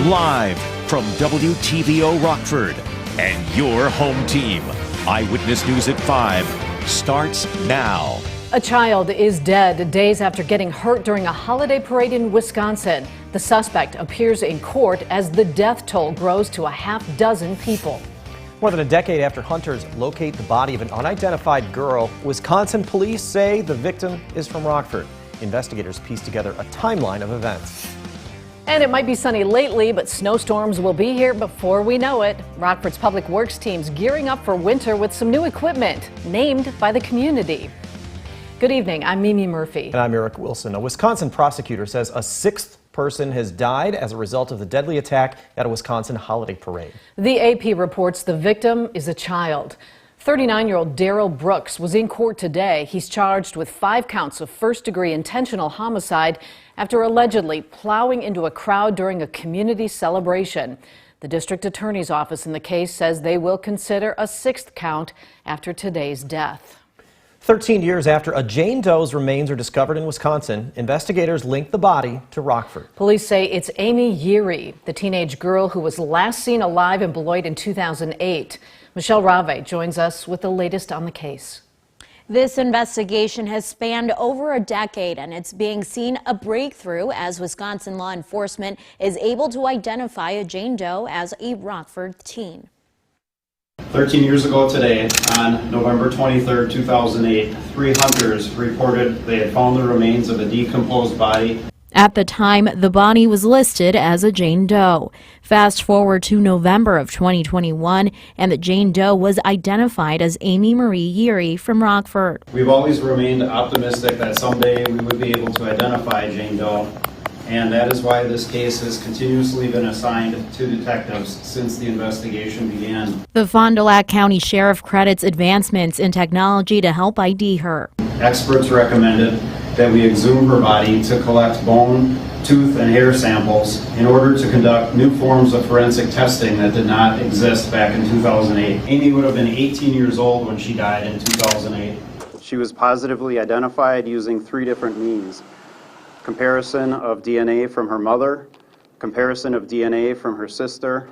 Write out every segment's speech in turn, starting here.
Live from WTVO Rockford and your home team. Eyewitness News at 5 starts now. A child is dead days after getting hurt during a holiday parade in Wisconsin. The suspect appears in court as the death toll grows to a half dozen people. More than a decade after hunters locate the body of an unidentified girl, Wisconsin police say the victim is from Rockford. Investigators piece together a timeline of events. And it might be sunny lately, but snowstorms will be here before we know it. Rockford's Public Works team's gearing up for winter with some new equipment named by the community. Good evening, I'm Mimi Murphy. And I'm Eric Wilson. A Wisconsin prosecutor says a sixth person has died as a result of the deadly attack at a Wisconsin holiday parade. The AP reports the victim is a child. 39-year-old Darrell Brooks was in court today. He's charged with 5 counts of first-degree intentional homicide after allegedly plowing into a crowd during a community celebration. The district attorney's office in the case says they will consider a 6th count after today's death. 13 years after a Jane Doe's remains are discovered in Wisconsin, investigators link the body to Rockford. Police say it's Amy Yeary, the teenage girl who was last seen alive in Beloit in 2008. Michelle Rave joins us with the latest on the case. This investigation has spanned over a decade, and it's being seen a breakthrough as Wisconsin law enforcement is able to identify a Jane Doe as a Rockford teen. 13 years ago today, on November 23, 2008, 3 hunters reported they had found the remains of a decomposed body. At the time, the body was listed as a Jane Doe. Fast forward to November of 2021, and the Jane Doe was identified as Amy Marie Yeary from Rockford. We've always remained optimistic that someday we would be able to identify Jane Doe, and that is why this case has continuously been assigned to detectives since the investigation began. The Fond du Lac County Sheriff credits advancements in technology to help ID her. Experts recommended that we exhume her body to collect bone, tooth, and hair samples in order to conduct new forms of forensic testing that did not exist back in 2008. Amy would have been 18 years old when she died in 2008. She was positively identified using 3 different means: comparison of DNA from her mother, comparison of DNA from her sister,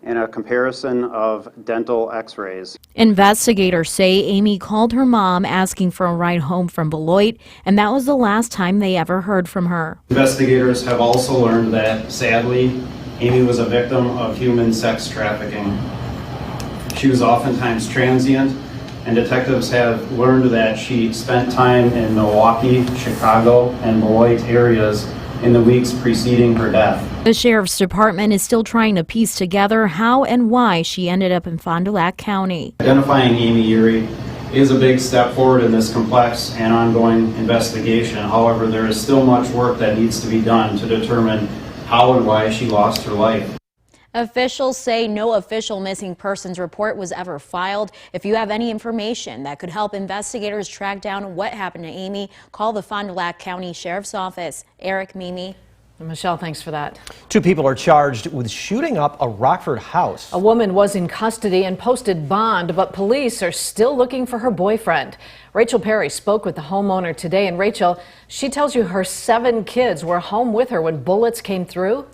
and a comparison of dental x-rays. Investigators say Amy called her mom asking for a ride home from Beloit, and that was the last time they ever heard from her. Investigators have also learned that, sadly, Amy was a victim of human sex trafficking. She was oftentimes transient, and detectives have learned that she spent time in Milwaukee, Chicago, and Beloit areas in the weeks preceding her death. The Sheriff's Department is still trying to piece together how and why she ended up in Fond du Lac County. Identifying Amy Yeary is a big step forward in this complex and ongoing investigation. However, there is still much work that needs to be done to determine how and why she lost her life. Officials say no official missing persons report was ever filed. If you have any information that could help investigators track down what happened to Amy, call the Fond du Lac County Sheriff's Office. Eric, Mimi. Michelle, thanks for that. 2 people are charged with shooting up a Rockford house. A woman was in custody and posted bond, but police are still looking for her boyfriend. Rachel Perry spoke with the homeowner today, and Rachel, she tells you her 7 kids were home with her when bullets came through.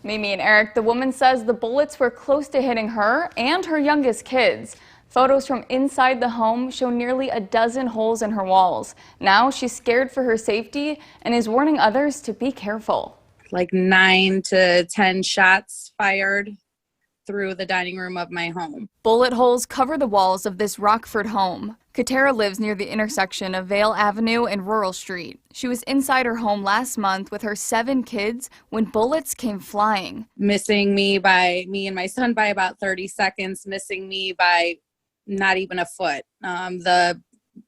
Mimi and Eric, the woman says the bullets were close to hitting her and her youngest kids. Photos from inside the home show nearly a dozen holes in her walls. Now she's scared for her safety and is warning others to be careful. Like 9 to 10 shots fired through the dining room of my home. Bullet holes cover the walls of this Rockford home. Katara lives near the intersection of Vale Avenue and Rural Street. She was inside her home last month with her 7 kids when bullets came flying. Missing me and my son by about 30 seconds, missing me by not even a foot. The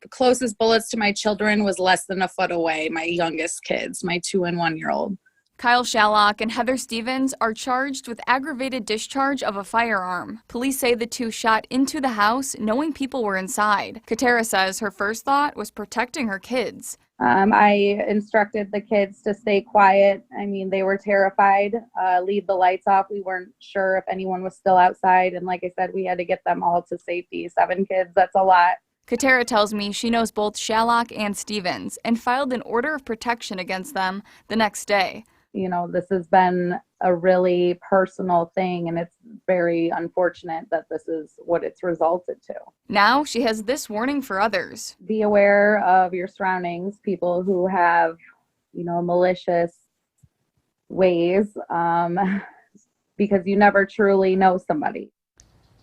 closest bullets to my children was less than a foot away, my youngest kids, my 2- and 1-year-old. Kyle Shallock and Heather Stevens are charged with aggravated discharge of a firearm. Police say the 2 shot into the house knowing people were inside. Katara says her first thought was protecting her kids. I instructed the kids to stay quiet. I mean, they were terrified. Leave the lights off. We weren't sure if anyone was still outside. And like I said, we had to get them all to safety. 7 kids, that's a lot. Katara tells me she knows both Shallock and Stevens and filed an order of protection against them the next day. This has been a really personal thing, and it's very unfortunate that this is what it's resulted to. Now she has this warning for others. Be aware of your surroundings, people who have, malicious ways, because you never truly know somebody.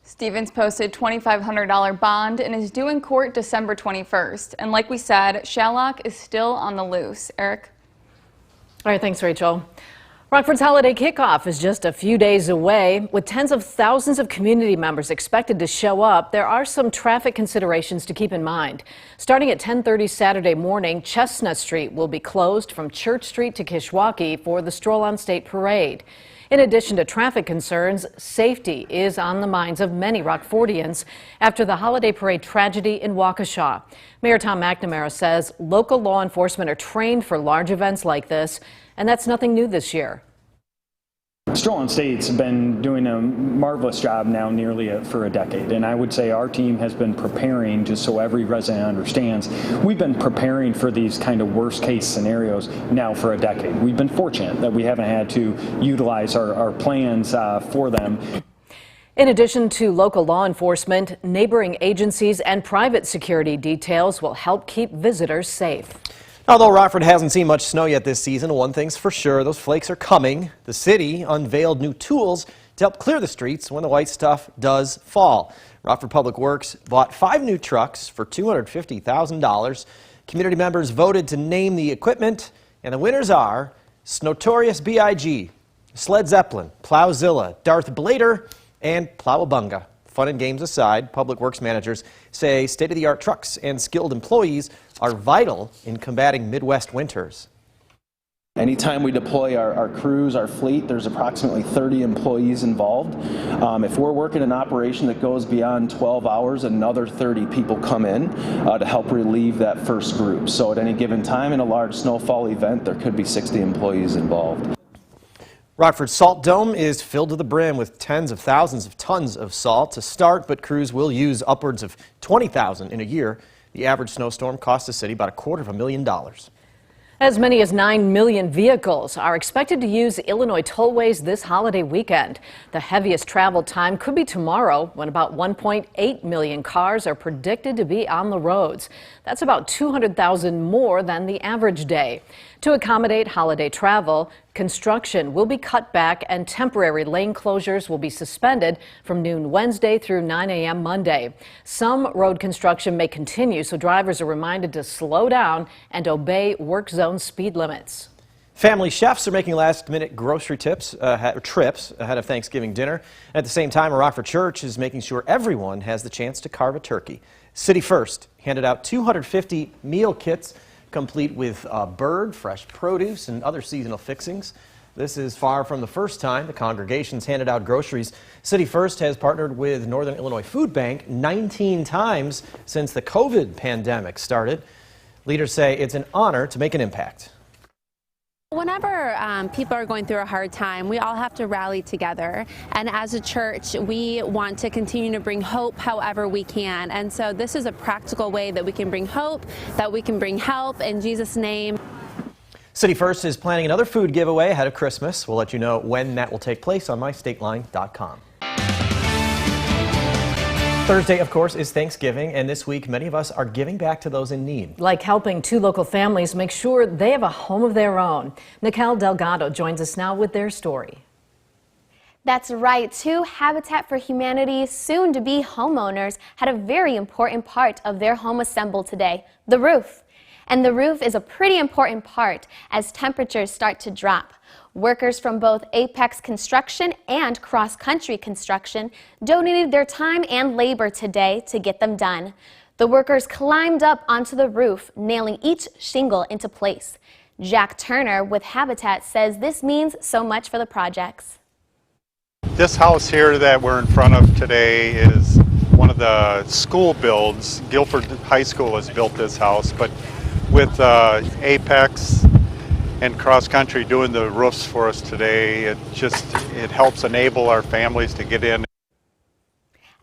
Stevens posted $2,500 bond and is due in court December 21st. And like we said, Shallock is still on the loose. Eric? All right, thanks, Rachel. Rockford's holiday kickoff is just a few days away. With tens of thousands of community members expected to show up, there are some traffic considerations to keep in mind. Starting at 10:30 Saturday morning, Chestnut Street will be closed from Church Street to Kishwaukee for the Stroll on State Parade. In addition to traffic concerns, safety is on the minds of many Rockfordians after the holiday parade tragedy in Waukesha. Mayor Tom McNamara says local law enforcement are trained for large events like this, and that's nothing new this year. Stroll on State's been doing a marvelous job now for a decade, and I would say our team has been preparing, just so every resident understands, we've been preparing for these kind of worst case scenarios now for a decade. We've been fortunate that we haven't had to utilize our plans for them. In addition to local law enforcement, neighboring agencies and private security details will help keep visitors safe. Although Rockford hasn't seen much snow yet this season, one thing's for sure, those flakes are coming. The city unveiled new tools to help clear the streets when the white stuff does fall. Rockford Public Works bought 5 new trucks for $250,000. Community members voted to name the equipment, and the winners are Snotorious B.I.G., Sled Zeppelin, Plowzilla, Darth Blader, and Plowabunga. Fun and games aside, Public Works managers say state-of-the-art trucks and skilled employees are vital in combating Midwest winters. Anytime we deploy our crews, our fleet, there's approximately 30 employees involved. If we're working an operation that goes beyond 12 hours, another 30 people come in to help relieve that first group. So at any given time in a large snowfall event, there could be 60 employees involved. Rockford's Salt Dome is filled to the brim with tens of thousands of tons of salt to start, but crews will use upwards of 20,000 in a year. The average snowstorm cost the city about $250,000. As many as 9 million vehicles are expected to use Illinois tollways this holiday weekend. The heaviest travel time could be tomorrow, when about 1.8 million cars are predicted to be on the roads. That's about 200,000 more than the average day. To accommodate holiday travel, construction will be cut back and temporary lane closures will be suspended from noon Wednesday through 9 a.m. Monday. Some road construction may continue, so drivers are reminded to slow down and obey work zone speed limits. Family chefs are making last-minute grocery trips ahead of Thanksgiving dinner. At the same time, a Rockford church is making sure everyone has the chance to carve a turkey. City First handed out 250 meal kits complete with bird, fresh produce, and other seasonal fixings. This is far from the first time the congregation's handed out groceries. City First has partnered with Northern Illinois Food Bank 19 times since the COVID pandemic started. Leaders say it's an honor to make an impact. Whenever people are going through a hard time, we all have to rally together. And as a church, we want to continue to bring hope however we can. And so this is a practical way that we can bring hope, that we can bring help in Jesus' name. City First is planning another food giveaway ahead of Christmas. We'll let you know when that will take place on mystateline.com. Thursday, of course, is Thanksgiving, and this week many of us are giving back to those in need. Like helping 2 local families make sure they have a home of their own. Nicole Delgado joins us now with their story. That's right. 2 Habitat for Humanity, soon-to-be homeowners, had a very important part of their home assembled today, the roof. And the roof is a pretty important part as temperatures start to drop. Workers from both Apex Construction and Cross Country Construction donated their time and labor today to get them done. The workers climbed up onto the roof, nailing each shingle into place. Jack Turner with Habitat says this means so much for the projects. This house here that we're in front of today is one of the school builds. Guilford High School has built this house, but with Apex and Cross Country doing the roofs for us today, it helps enable our families to get in.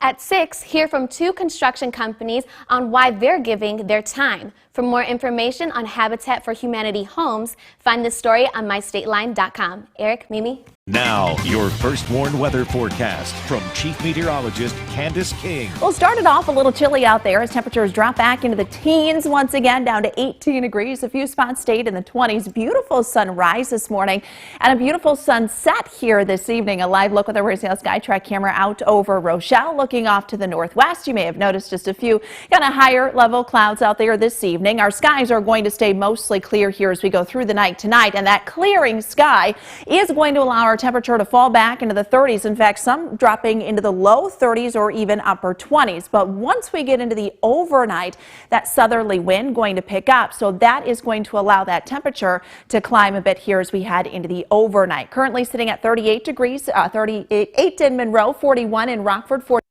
At 6, hear from 2 construction companies on why they're giving their time. For more information on Habitat for Humanity homes, find this story on mystateline.com. Eric, Mimi? Now, your first warned weather forecast from Chief Meteorologist Candace King. Well, started off a little chilly out there as temperatures drop back into the teens once again, down to 18 degrees. A few spots stayed in the 20s. Beautiful sunrise this morning and a beautiful sunset here this evening. A live look with our Race Sky Track camera out over Rochelle, looking off to the northwest. You may have noticed just a few kind of higher level clouds out there this evening. Our skies are going to stay mostly clear here as we go through the night tonight, and that clearing sky is going to allow our temperature to fall back into the 30s. In fact, some dropping into the low 30s or even upper 20s. But once we get into the overnight, that southerly wind going to pick up. So that is going to allow that temperature to climb a bit here as we head into the overnight. Currently sitting at 38 degrees, 38 in Monroe, 41 in Rockford, 40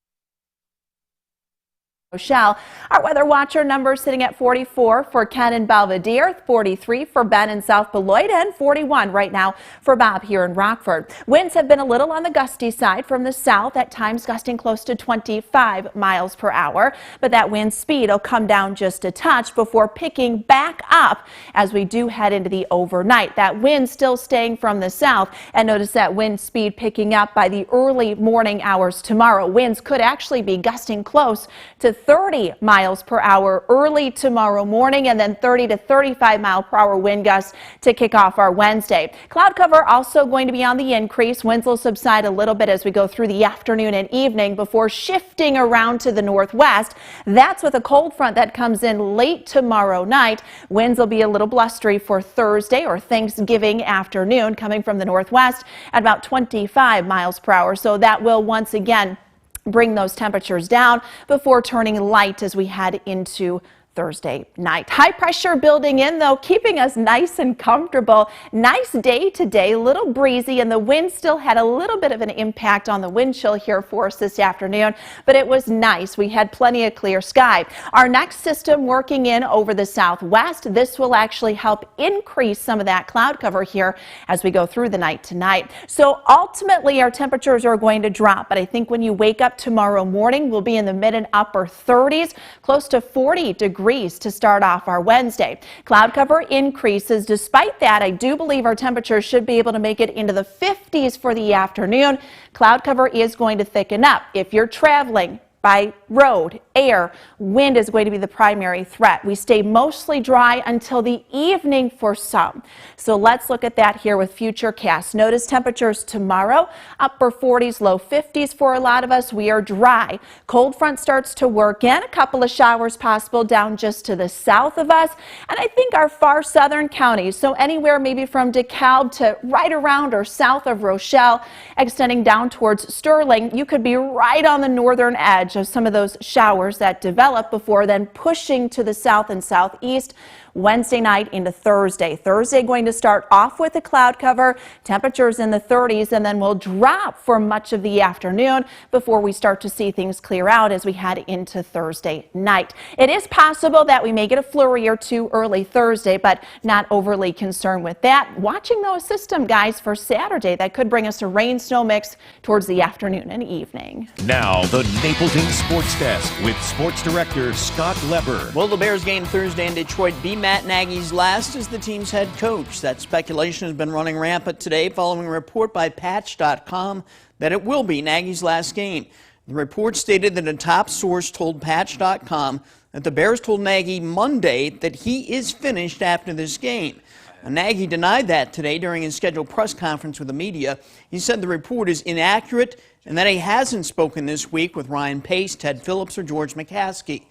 Rochelle. Our weather watcher number sitting at 44 for Ken in Belvedere, 43 for Ben in South Beloit, and 41 right now for Bob here in Rockford. Winds have been a little on the gusty side from the south, at times gusting close to 25 miles per hour. But that wind speed will come down just a touch before picking back up as we do head into the overnight. That wind still staying from the south, and notice that wind speed picking up by the early morning hours tomorrow. Winds could actually be gusting close to 30 miles per hour early tomorrow morning, and then 30 to 35 mile per hour wind gusts to kick off our Wednesday. Cloud cover also going to be on the increase. Winds will subside a little bit as we go through the afternoon and evening before shifting around to the northwest. That's with a cold front that comes in late tomorrow night. Winds will be a little blustery for Thursday or Thanksgiving afternoon, coming from the northwest at about 25 miles per hour. So that will once again bring those temperatures down before turning light as we head into Thursday night. High pressure building in, though, keeping us nice and comfortable. Nice day today, a little breezy, and the wind still had a little bit of an impact on the wind chill here for us this afternoon, but it was nice. We had plenty of clear sky. Our next system working in over the southwest. This will actually help increase some of that cloud cover here as we go through the night tonight. So ultimately, our temperatures are going to drop, but I think when you wake up tomorrow morning, we'll be in the mid and upper 30s, close to 40 degrees to start off our Wednesday. Cloud cover increases. Despite that, I do believe our temperatures should be able to make it into the 50s for the afternoon. Cloud cover is going to thicken up. If you're traveling by road, air, wind is going to be the primary threat. We stay mostly dry until the evening for some. So let's look at that here with Futurecast. Notice temperatures tomorrow, upper 40s, low 50s for a lot of us. We are dry. Cold front starts to work in. A couple of showers possible down just to the south of us. And I think our far southern counties, so anywhere maybe from DeKalb to right around or south of Rochelle, extending down towards Sterling, you could be right on the northern edge of some of those showers that develop before then pushing to the south and southeast Wednesday night into Thursday. Thursday going to start off with a cloud cover, temperatures in the 30s, and then will drop for much of the afternoon before we start to see things clear out as we head into Thursday night. It is possible that we may get a flurry or two early Thursday, but not overly concerned with that. Watching those system guys for Saturday, that could bring us a rain-snow mix towards the afternoon and evening. Now, the Napleton Sports Desk with Sports Director Scott Leber. Will the Bears game Thursday in Detroit be Matt Nagy's last as the team's head coach? That speculation has been running rampant today following a report by Patch.com that it will be Nagy's last game. The report stated that a top source told Patch.com that the Bears told Nagy Monday that he is finished after this game. Now, Nagy denied that today during his scheduled press conference with the media. He said the report is inaccurate and that he hasn't spoken this week with Ryan Pace, Ted Phillips, or George McCaskey.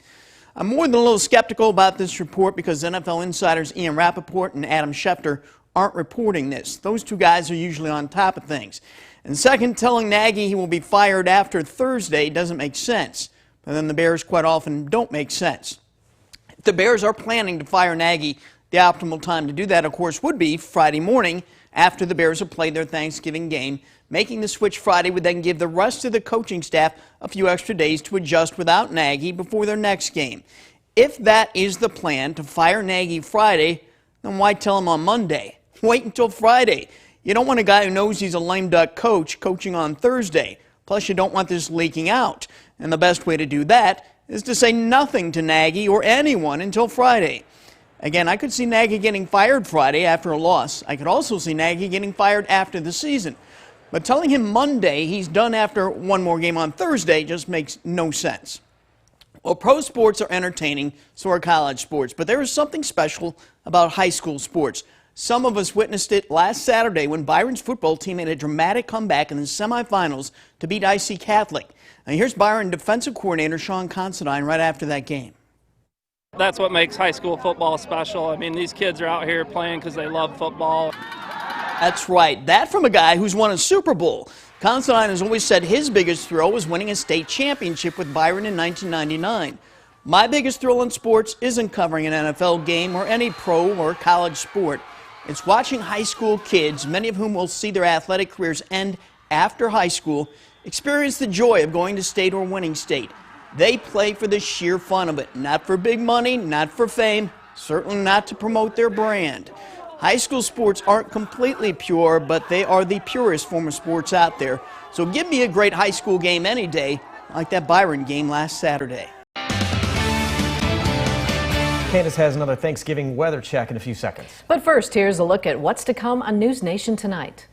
I'm more than a little skeptical about this report because NFL insiders Ian Rappaport and Adam Schefter aren't reporting this. Those two guys are usually on top of things. And second, telling Nagy he will be fired after Thursday doesn't make sense. But then the Bears quite often don't make sense. If the Bears are planning to fire Nagy, the optimal time to do that, of course, would be Friday morning after the Bears have played their Thanksgiving game. Making the switch Friday would then give the rest of the coaching staff a few extra days to adjust without Nagy before their next game. If that is the plan, to fire Nagy Friday, then why tell him on Monday? Wait until Friday. You don't want a guy who knows he's a lame duck coach coaching on Thursday. Plus, you don't want this leaking out. And the best way to do that is to say nothing to Nagy or anyone until Friday. Again, I could see Nagy getting fired Friday after a loss. I could also see Nagy getting fired after the season. But telling him Monday he's done after one more game on Thursday just makes no sense. Well, pro sports are entertaining, so are college sports. But there is something special about high school sports. Some of us witnessed it last Saturday when Byron's football team made a dramatic comeback in the semifinals to beat IC Catholic. Now here's Byron defensive coordinator Sean Considine right after that game. That's what makes high school football special. I mean, these kids are out here playing because they love football. That's right. That from a guy who's won a Super Bowl. Considine has always said his biggest thrill was winning a state championship with Byron in 1999. My biggest thrill in sports isn't covering an NFL game or any pro or college sport. It's watching high school kids, many of whom will see their athletic careers end after high school, experience the joy of going to state or winning state. They play for the sheer fun of it, not for big money, not for fame, certainly not to promote their brand. High school sports aren't completely pure, but they are the purest form of sports out there. So give me a great high school game any day, like that Byron game last Saturday. Candace has another Thanksgiving weather check in a few seconds. But first, here's a look at what's to come on News Nation tonight.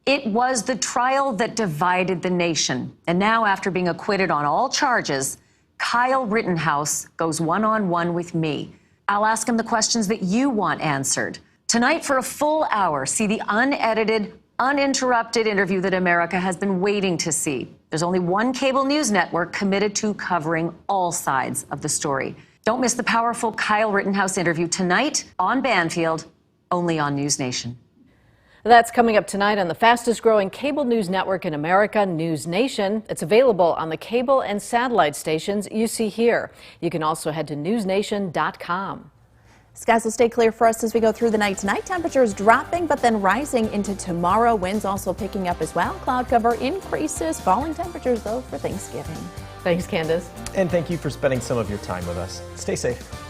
It was the trial that divided the nation. And now, after being acquitted on all charges, Kyle Rittenhouse goes one-on-one with me. I'll ask him the questions that you want answered. Tonight, for a full hour, see the unedited, uninterrupted interview that America has been waiting to see. There's only one cable news network committed to covering all sides of the story. Don't miss the powerful Kyle Rittenhouse interview tonight on Banfield, only on News Nation. That's coming up tonight on the fastest growing cable news network in America, News Nation. It's available on the cable and satellite stations you see here. You can also head to newsnation.com. Skies will stay clear for us as we go through the night tonight. Temperatures dropping, but then rising into tomorrow. Winds also picking up as well. Cloud cover increases. Falling temperatures, though, for Thanksgiving. Thanks, Candace. And thank you for spending some of your time with us. Stay safe.